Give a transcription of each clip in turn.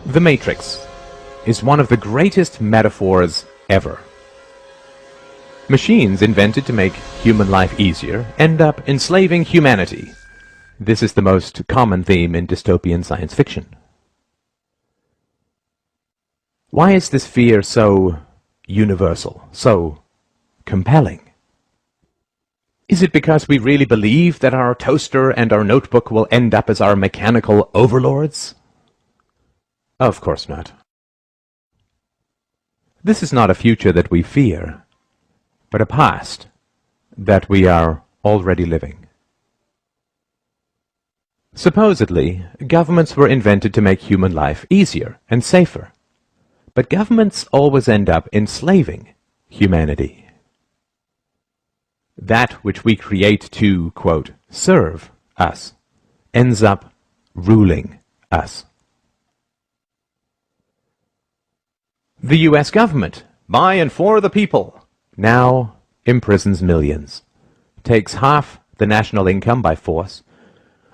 The Matrix is one of the greatest metaphors ever. Machines invented to make human life easier end up enslaving humanity. This is the most common theme in dystopian science fiction. Why is this fear so universal, so compelling? Is it because we really believe that our toaster and our notebook will end up as our mechanical overlords? Of course not. This is not a future that we fear, but a past that we are already living. Supposedly, governments were invented to make human life easier and safer, but governments always end up enslaving humanity. That which we create to, quote, serve us, ends up ruling us. The U.S. government, by and for the people, now imprisons millions, takes half the national income by force,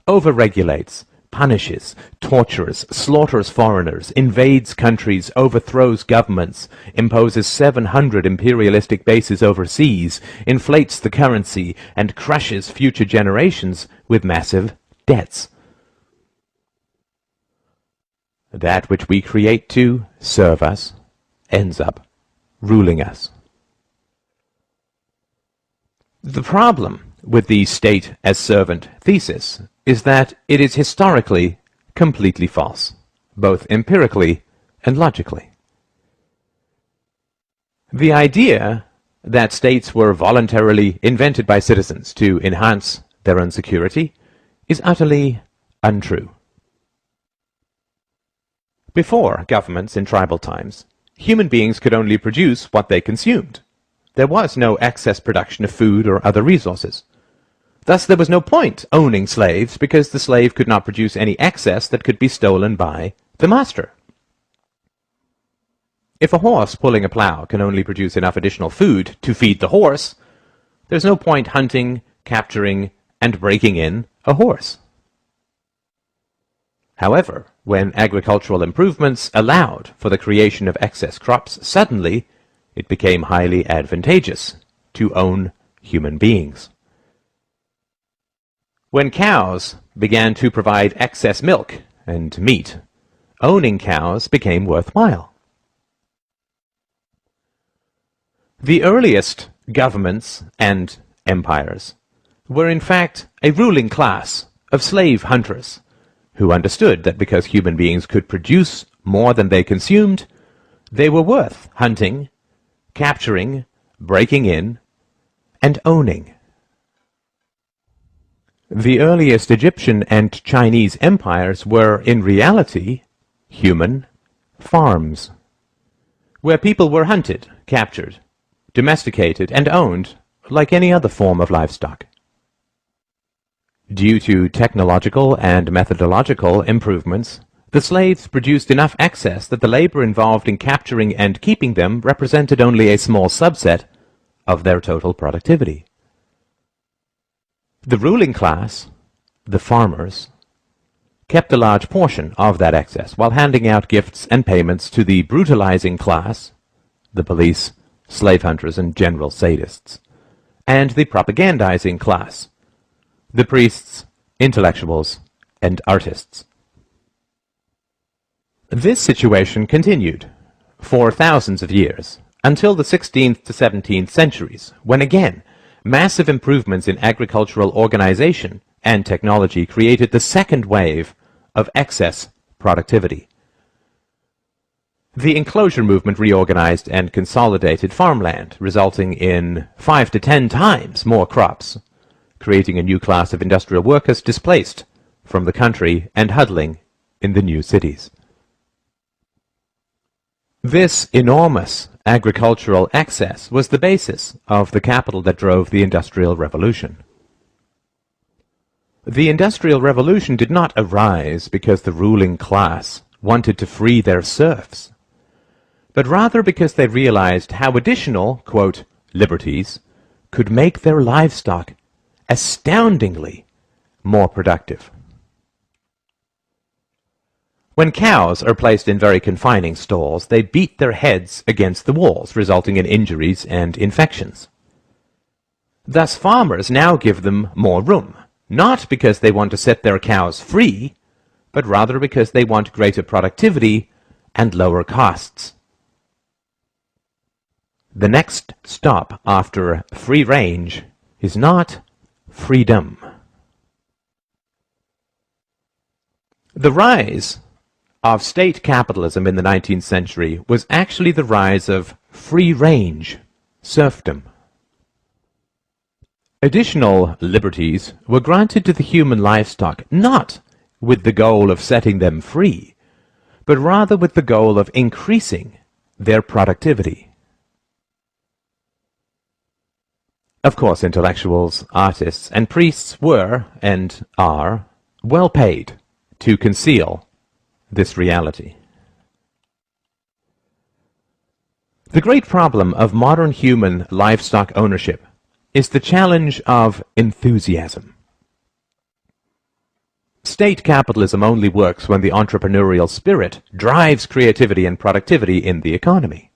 overregulates, punishes, tortures, slaughters foreigners, invades countries, overthrows governments, imposes 700 imperialistic bases overseas, inflates the currency, and crushes future generations with massive debts. That which we create to serve us ends up ruling us. The problem with the state as servant thesis is that it is historically completely false, both empirically and logically. The idea that states were voluntarily invented by citizens to enhance their own security is utterly untrue. Before governments in tribal times, human beings could only produce what they consumed. There was no excess production of food or other resources. Thus there was no point owning slaves, because the slave could not produce any excess that could be stolen by the master. If a horse pulling a plow can only produce enough additional food to feed the horse, there's no point hunting, capturing, and breaking in a horse. However, when agricultural improvements allowed for the creation of excess crops, suddenly it became highly advantageous to own human beings. When cows began to provide excess milk and meat, owning cows became worthwhile. The earliest governments and empires were in fact a ruling class of slave hunters who understood that because human beings could produce more than they consumed, they were worth hunting, capturing, breaking in, and owning. The earliest Egyptian and Chinese empires were, in reality, human farms, where people were hunted, captured, domesticated, and owned like any other form of livestock. Due to technological and methodological improvements, the slaves produced enough excess that the labor involved in capturing and keeping them represented only a small subset of their total productivity. The ruling class, the farmers, kept a large portion of that excess while handing out gifts and payments to the brutalizing class, the police, slave hunters, and general sadists, and the propagandizing class, the priests, intellectuals, and artists. This situation continued for thousands of years, until the 16th to 17th centuries, when again massive improvements in agricultural organization and technology created the second wave of excess productivity. The enclosure movement reorganized and consolidated farmland, resulting in 5 to 10 times more crops, creating a new class of industrial workers displaced from the country and huddling in the new cities. This enormous agricultural excess was the basis of the capital that drove the Industrial Revolution. The Industrial Revolution did not arise because the ruling class wanted to free their serfs, but rather because they realized how additional, quote, liberties could make their livestock astoundingly more productive. When cows are placed in very confining stalls, they beat their heads against the walls, resulting in injuries and infections. Thus farmers now give them more room, not because they want to set their cows free, but rather because they want greater productivity and lower costs. The next stop after free range is not freedom. The rise of state capitalism in the 19th century was actually the rise of free-range serfdom. Additional liberties were granted to the human livestock not with the goal of setting them free, but rather with the goal of increasing their productivity. Of course, intellectuals, artists, and priests were, and are, well paid to conceal this reality. The great problem of modern human livestock ownership is the challenge of enthusiasm. State capitalism only works when the entrepreneurial spirit drives creativity and productivity in the economy.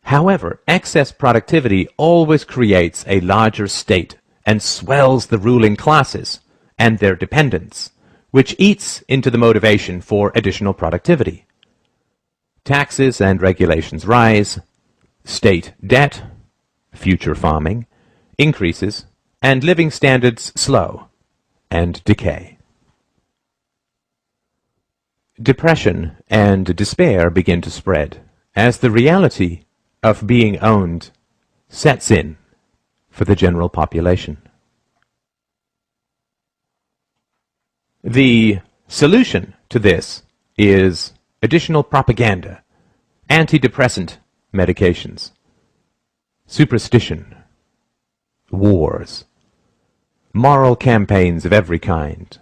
However, excess productivity always creates a larger state and swells the ruling classes and their dependents, which eats into the motivation for additional productivity. Taxes and regulations rise, state debt, future farming, increases, and living standards slow and decay. Depression and despair begin to spread as the reality of being owned sets in for the general population. The solution to this is additional propaganda, antidepressant medications, superstition, wars, moral campaigns of every kind,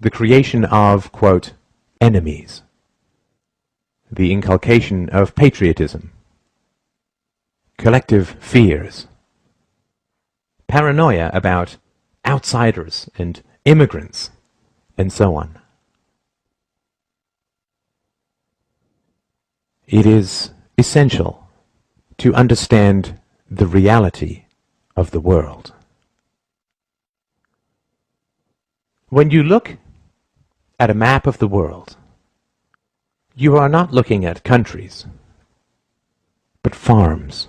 the creation of, quote, enemies, the inculcation of patriotism, collective fears, paranoia about outsiders and immigrants, and so on. It is essential to understand the reality of the world. When you look at a map of the world, you are not looking at countries, but farms.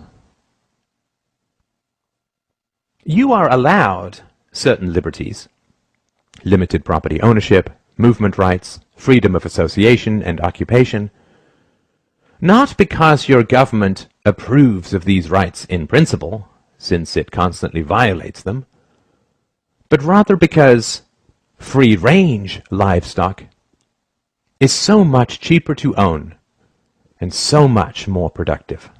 You are allowed certain liberties: limited property ownership, movement rights, freedom of association and occupation, not because your government approves of these rights in principle, since it constantly violates them, but rather because free-range livestock is so much cheaper to own and so much more productive.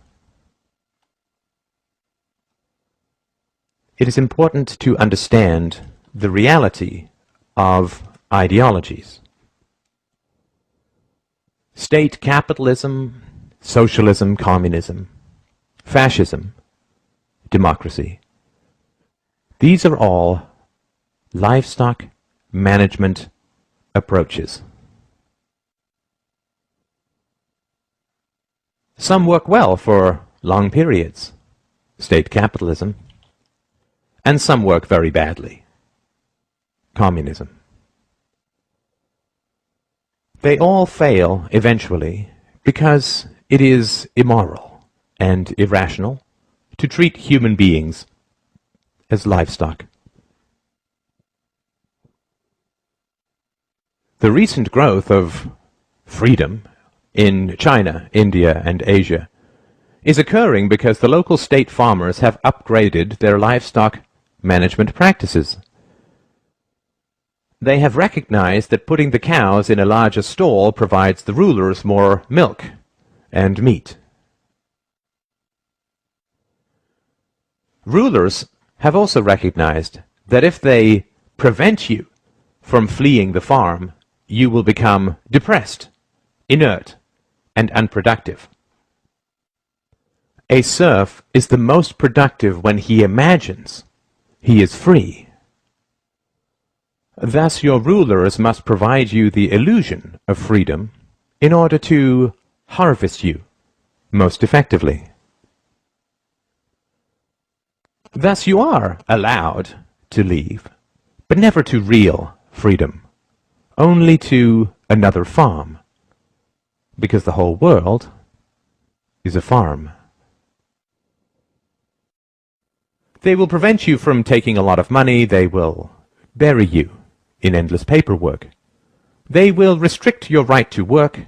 It is important to understand the reality of ideologies. State capitalism, socialism, communism, fascism, democracy. These are all livestock management approaches. Some work well for long periods, state capitalism, and some work very badly, communism. They all fail eventually because it is immoral and irrational to treat human beings as livestock. The recent growth of freedom in China, India, and Asia is occurring because the local state farmers have upgraded their livestock management practices. They have recognized that putting the cows in a larger stall provides the rulers more milk and meat. Rulers have also recognized that if they prevent you from fleeing the farm, you will become depressed, inert, and unproductive. A serf is the most productive when he imagines he is free. Thus your rulers must provide you the illusion of freedom in order to harvest you most effectively. Thus you are allowed to leave, but never to real freedom, only to another farm, because the whole world is a farm. They will prevent you from taking a lot of money. They will bury you in endless paperwork. They will restrict your right to work,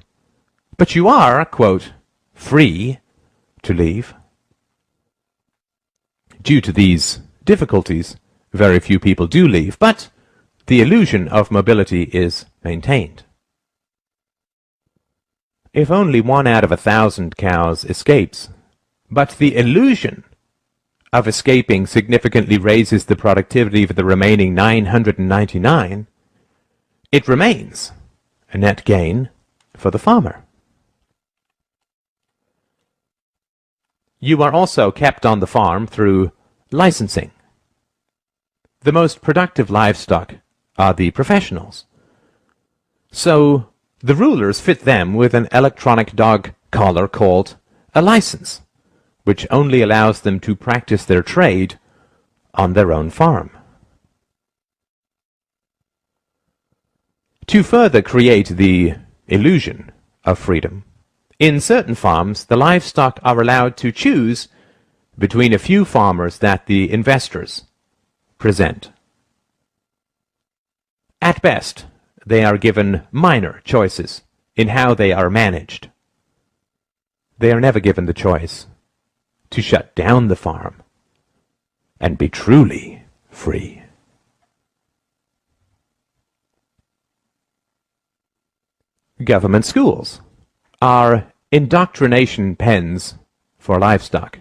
but you are, quote, free to leave. Due to these difficulties, very few people do leave, but the illusion of mobility is maintained. If only 1 out of 1,000 cows escapes, but the illusion of escaping significantly raises the productivity of the remaining 999, it remains a net gain for the farmer. You are also kept on the farm through licensing. The most productive livestock are the professionals. So the rulers fit them with an electronic dog collar called a license, which only allows them to practice their trade on their own farm. To further create the illusion of freedom, in certain farms the livestock are allowed to choose between a few farmers that the investors present. At best, they are given minor choices in how they are managed. They are never given the choice to shut down the farm and be truly free. Government schools are indoctrination pens for livestock.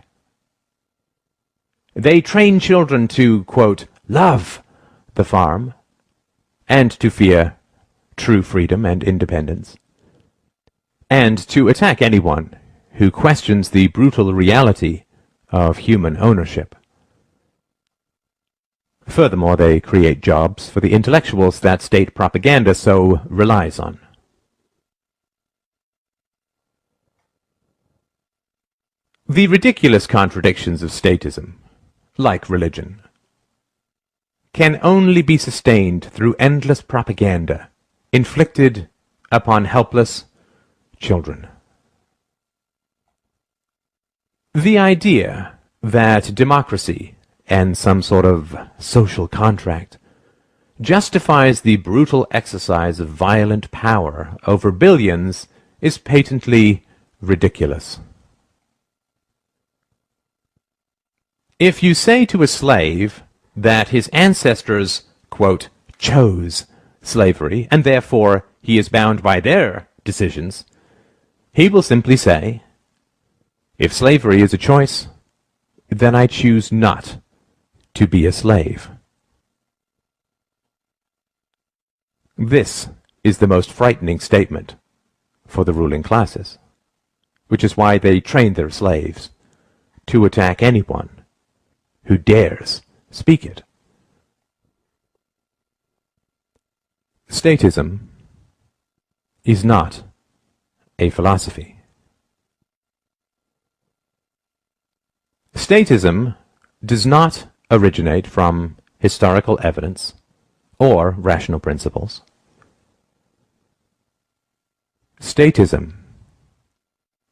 They train children to, quote, love the farm and to fear true freedom and independence, and to attack anyone who questions the brutal reality of human ownership. Furthermore, they create jobs for the intellectuals that state propaganda so relies on. The ridiculous contradictions of statism, like religion, can only be sustained through endless propaganda inflicted upon helpless children. The idea that democracy and some sort of social contract justifies the brutal exercise of violent power over billions is patently ridiculous. If you say to a slave that his ancestors, quote, chose slavery, and therefore he is bound by their decisions, he will simply say, if slavery is a choice, then I choose not to be a slave. This is the most frightening statement for the ruling classes, which is why they train their slaves to attack anyone who dares speak it. Statism is not a philosophy. Statism does not originate from historical evidence or rational principles. Statism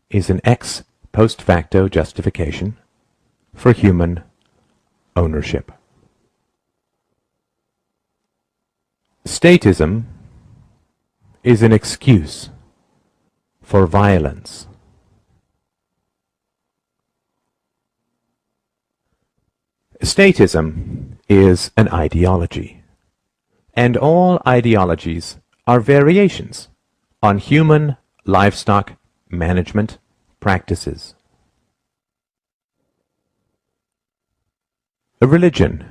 is an ex post facto justification for human ownership. Statism is an excuse for violence. Statism is an ideology, and all ideologies are variations on human livestock management practices. A religion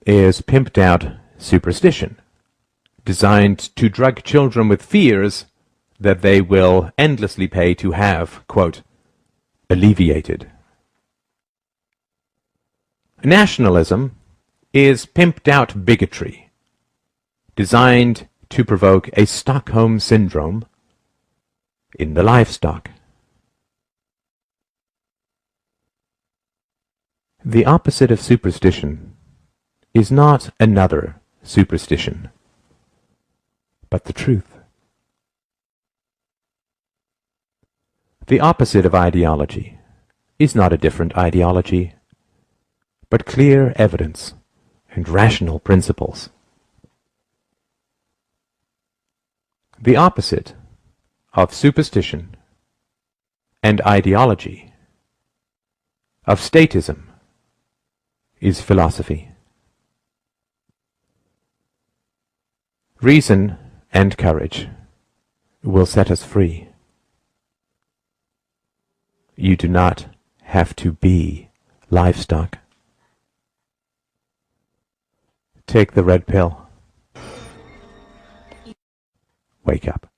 is pimped out superstition, designed to drug children with fears that they will endlessly pay to have, quote, alleviated. Nationalism is pimped out bigotry, designed to provoke a Stockholm syndrome in the livestock. The opposite of superstition is not another superstition, but the truth. The opposite of ideology is not a different ideology, but clear evidence and rational principles. The opposite of superstition and ideology, of statism, is philosophy. Reason and courage will set us free. You do not have to be livestock. Take the red pill. Wake up.